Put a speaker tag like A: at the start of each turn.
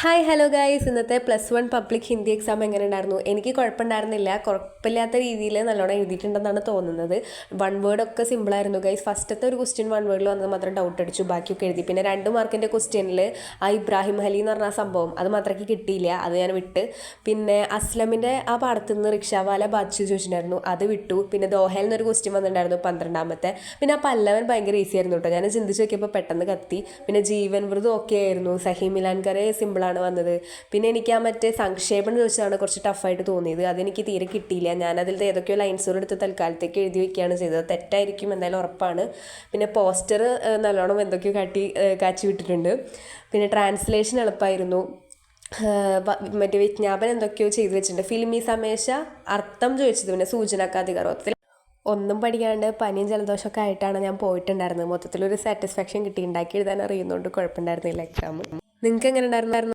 A: Hi hello guys, ഇന്നത്തെ +1 public Hindi exam എങ്ങനെ ഉണ്ടായിരുന്നു? എനിക്ക് കുഴപ്പമുണ്ടായിരുന്നില്ല, കുഴപ്പമില്ലാത്ത രീതിയിൽ നല്ലോണം എഴുതിയിട്ടുണ്ടെന്നാണ് തോന്നുന്നത്. വൺ വേർഡ് ഒക്കെ സിമ്പിളായിരുന്നു ഗൈസ്. ഫസ്റ്റത്തെ ഒരു ക്വസ്റ്റ്യൻ വൺ വേർഡിൽ വന്നത് മാത്രം ഡൗട്ട് അടിച്ചു, ബാക്കിയൊക്കെ എഴുതി. പിന്നെ 2 മാർക്കിൻ്റെ ക്വസ്റ്റ്യനിൽ ആ ഇബ്രാഹിം അലി എന്ന് പറഞ്ഞ സംഭവം അത് മാത്രമേ കിട്ടിയില്ല, അത് ഞാൻ വിട്ട്. പിന്നെ അസ്ലമിൻ്റെ ആ പാടത്ത് നിന്ന് റിക്ഷാവാല ബാച്ചു ചോദിച്ചിട്ടുണ്ടായിരുന്നു, അത് വിട്ടു. പിന്നെ ദോഹയിൽ നിന്നൊരു ക്വസ്റ്റ്യൻ വന്നിട്ടുണ്ടായിരുന്നു 12ാമത്തെ. പിന്നെ ആ പല്ലവൻ ഭയങ്കര ഈസി ആയിരുന്നു കേട്ടോ, ഞാൻ ചിന്തിച്ച് നോക്കിയപ്പോൾ പെട്ടെന്ന് കത്തി. പിന്നെ ജീവൻ വൃതം ഓക്കെ ആയിരുന്നു. സഹി മിലാൻകരെ സിമ്പിൾ വന്നത്. പിന്നെ എനിക്ക് ആ മറ്റേ സംക്ഷേപം ചോദിച്ചതാണ് കുറച്ച് ടഫായിട്ട് തോന്നിയത്, അതെനിക്ക് തീരെ കിട്ടിയില്ല. ഞാനതിൽ ഏതൊക്കെയോ ലൈൻസുകൾ എടുത്ത് തൽക്കാലത്തേക്ക് എഴുതി വയ്ക്കുകയാണ് ചെയ്തത്. തെറ്റായിരിക്കും എന്തായാലും ഉറപ്പാണ്. പിന്നെ പോസ്റ്റർ നല്ലോണം എന്തൊക്കെയോ കാച്ചി വിട്ടിട്ടുണ്ട്. പിന്നെ ട്രാൻസ്ലേഷൻ എളുപ്പമായിരുന്നു. മറ്റേ വിജ്ഞാപനം എന്തൊക്കെയോ ചെയ്തു വെച്ചിട്ടുണ്ട്. ഫിലിമി സമേശ അർത്ഥം ചോദിച്ചത്, പിന്നെ സൂചനക്കാധികാരം ഒന്നും പഠിക്കാണ്ട് പനിയും ജലദോഷമൊക്കെ ആയിട്ടാണ് ഞാൻ പോയിട്ടുണ്ടായിരുന്നത്. മൊത്തത്തിലൊരു സാറ്റിസ്ഫാക്ഷൻ കിട്ടി, ഉണ്ടാക്കി എഴുതാൻ അറിയുന്നതുകൊണ്ട് കുഴപ്പമുണ്ടായിരുന്നില്ല എക്സാം. നിങ്ങൾക്ക് എങ്ങനെ ഉണ്ടായിരുന്നു?